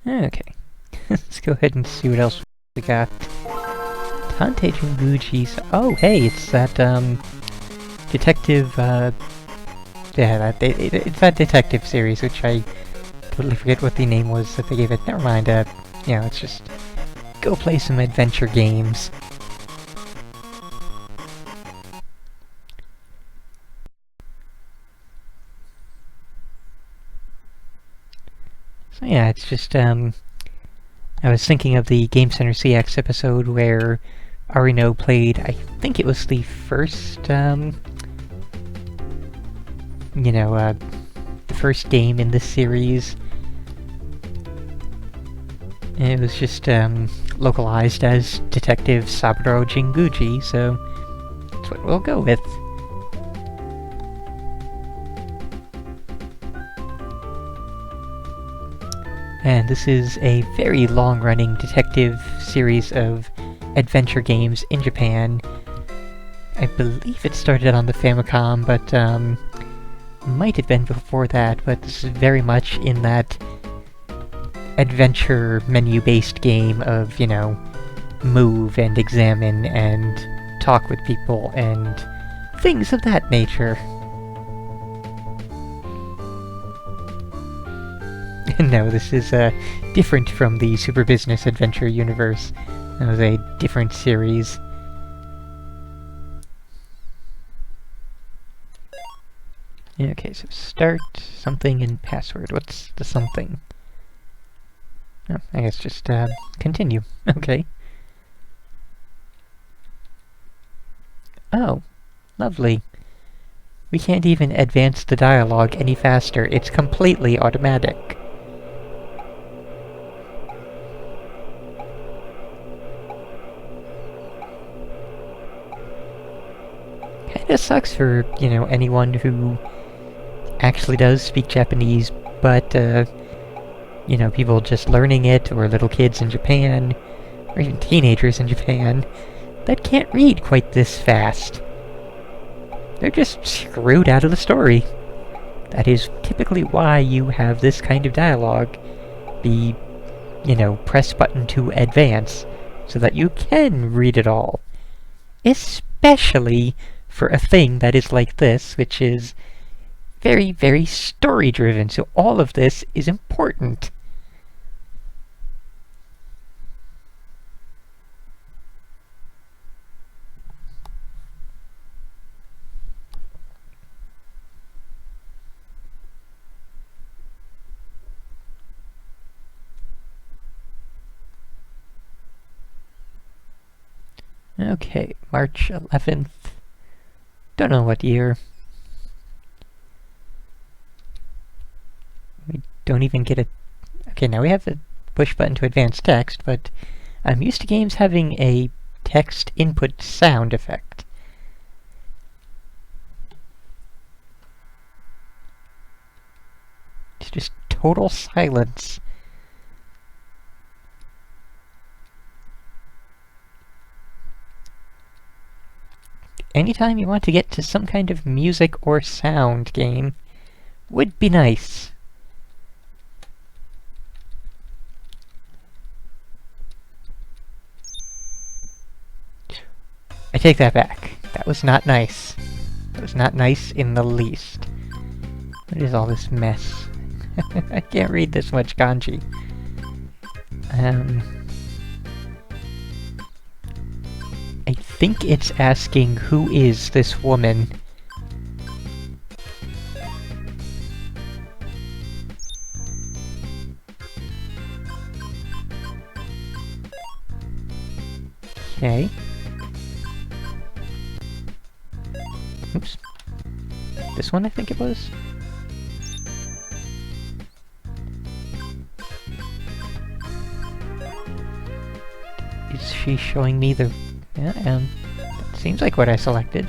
Okay. Let's go ahead and see what else we got. Tantei Jinguuji Oh, hey, it's that, detective, yeah, it's that detective series, which I totally forget what the name was that they gave it. Never mind, let's just go play some adventure games. So yeah, it's just, I was thinking of the Game Center CX episode where Arino played, I think it was the first, the first game in this series. And it was just, localized as Detective Saburou Jinguuji, so that's what we'll go with. And this is a very long-running detective series of adventure games in Japan. I believe it started on the Famicom, but might have been before that, but this is very much in that adventure menu-based game of, move and examine and talk with people and things of that nature. No, this is different from the Super Business Adventure universe. That was a different series. Okay, so start, something, and password. What's the something? Oh, I guess just continue. Okay. Oh, lovely. We can't even advance the dialogue any faster. It's completely automatic. Kinda sucks for, anyone who actually does speak Japanese, but, people just learning it, or little kids in Japan, or even teenagers in Japan, that can't read quite this fast. They're just screwed out of the story. That is typically why you have this kind of dialogue. The, press button to advance, so that you can read it all. Especially for a thing that is like this, which is very, very story-driven, so all of this is important. Okay, March 11th. Don't know what year. We don't even get a... Okay, now we have the push button to advance text, but I'm used to games having a text input sound effect. It's just total silence. Anytime you want to get to some kind of music or sound game would be nice. I take that back. That was not nice. That was not nice in the least. What is all this mess? I can't read this much kanji. I think it's asking, who is this woman? Okay. Oops. This one, I think it was? Is she showing me the... Yeah, that seems like what I selected.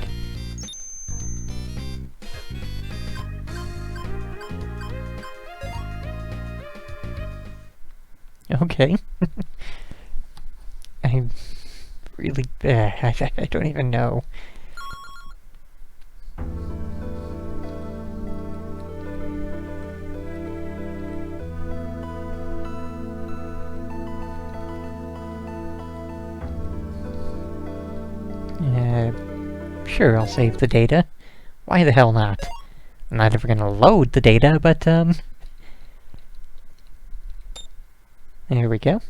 Okay. I'm really... I don't even know. Sure, I'll save the data. Why the hell not? I'm not ever gonna load the data, but, there we go.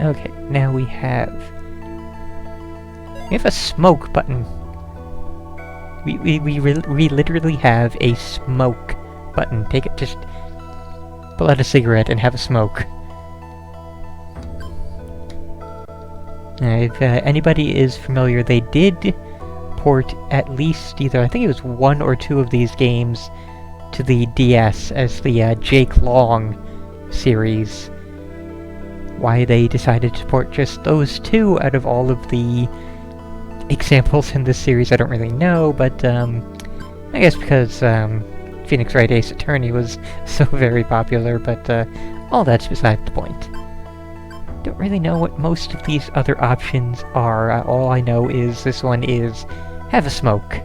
Okay, now we have a smoke button. We literally have a smoke button. Take it, just pull out a cigarette and have a smoke. If anybody is familiar, they did port at least either, I think it was 1 or 2 of these games to the DS as the Jake Long series. Why they decided to port just those 2 out of all of the examples in this series, I don't really know, but I guess because Phoenix Wright Ace Attorney was so very popular, but all that's beside the point. Don't really know what most of these other options are. All I know is this one is have a smoke.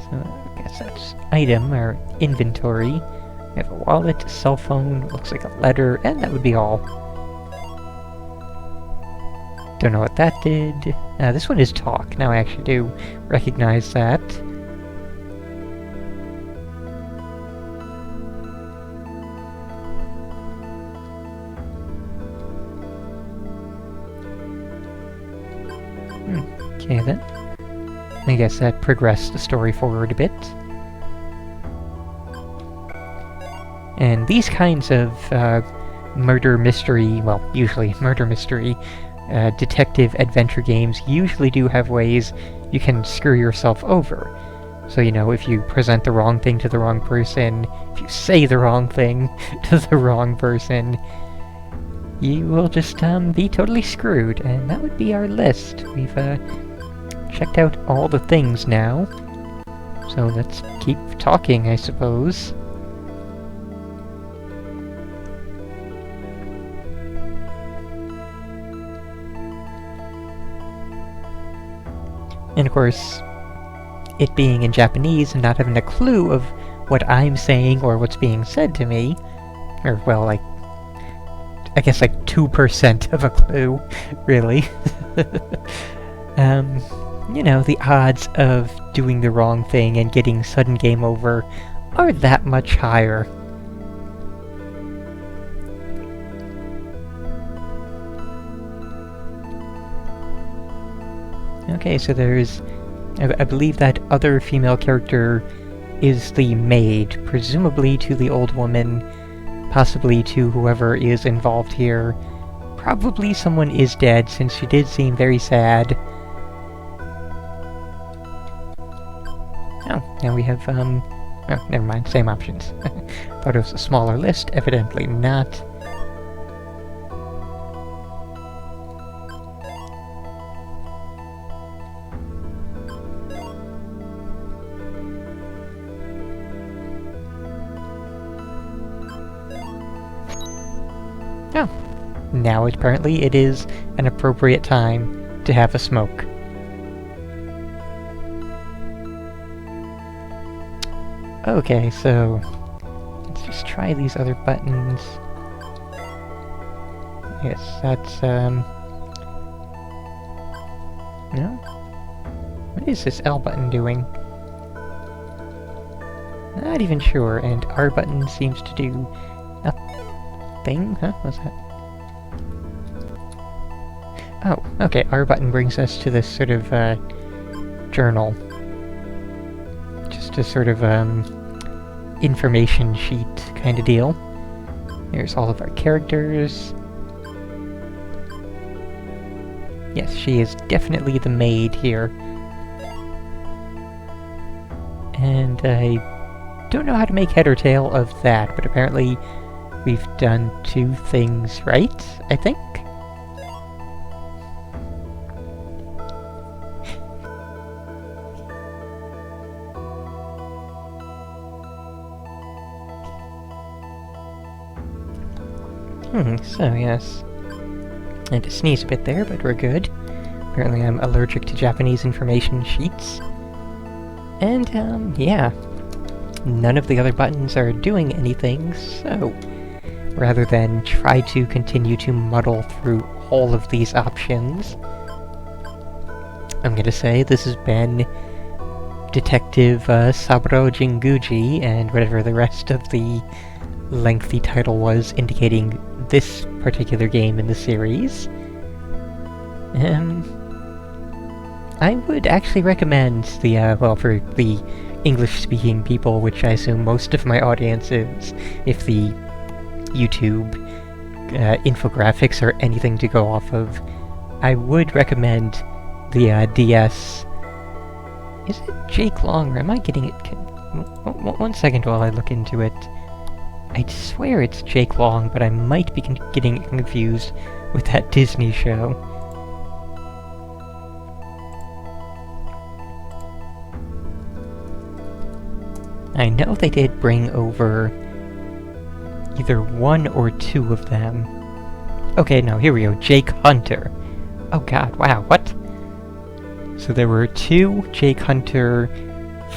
So I guess that's item or inventory. We have a wallet, a cell phone, looks like a letter, and that would be all. Don't know what that did. This one is talk. Now I actually do recognize that. Okay then. I guess that progressed the story forward a bit. And these kinds of murder mystery, well, usually murder mystery, detective adventure games usually do have ways you can screw yourself over. So, you know, if you present the wrong thing to the wrong person, if you say the wrong thing to the wrong person, you will just be totally screwed, and that would be our list. We've checked out all the things now, so let's keep talking, I suppose. And of course, it being in Japanese and not having a clue of what I'm saying or what's being said to me, or, well, like, I guess like 2% of a clue, really. You know, the odds of doing the wrong thing and getting sudden game over are that much higher. Okay, so there's... I believe that other female character is the maid, presumably to the old woman, possibly to whoever is involved here. Probably someone is dead, since she did seem very sad. Oh, now we have, oh, never mind, same options. Thought it was a smaller list, evidently not. Oh, now apparently it is an appropriate time to have a smoke. Okay, so let's just try these other buttons. Yes, that's, no? What is this L button doing? Not even sure, and R button seems to do nothing. Huh? What's that? Oh, okay, R button brings us to this sort of, journal. Just a sort of, information sheet kind of deal. Here's all of our characters. Yes, she is definitely the maid here. And I don't know how to make head or tail of that, but apparently we've done 2 things right, I think? So yes. I had to sneeze a bit there, but we're good. Apparently I'm allergic to Japanese information sheets. And, yeah. None of the other buttons are doing anything, so... rather than try to continue to muddle through all of these options. I'm gonna say this has been Detective Saburou Jinguuji, and whatever the rest of the lengthy title was indicating this particular game in the series. I would actually recommend the, well, for the English-speaking people, which I assume most of my audience is, if the YouTube infographics are anything to go off of, I would recommend the DS. Is it Jake Long, or am I getting it... One second while I look into it. I swear it's Jake Long, but I might be getting it confused with that Disney show. I know they did bring over either one or two of them. Okay, no, here we go. Jake Hunter. Oh god, wow, what? So there were 2 Jake Hunter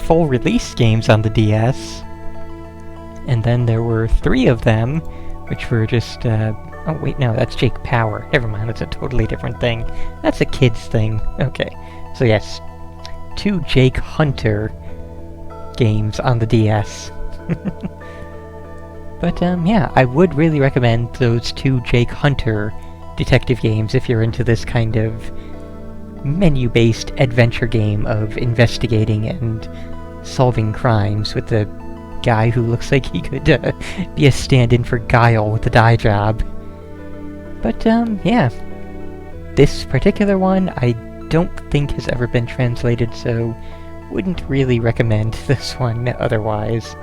full release games on the DS, and then there were 3 of them, which were just, oh wait, no, that's Jake Power. Never mind, that's a totally different thing. That's a kid's thing. Okay, so yes, 2 Jake Hunter games on the DS. But, yeah, I would really recommend those 2 Jake Hunter detective games if you're into this kind of menu-based adventure game of investigating and solving crimes with a guy who looks like he could be a stand-in for Guile with the dye job. But, yeah. This particular one I don't think has ever been translated, so wouldn't really recommend this one otherwise.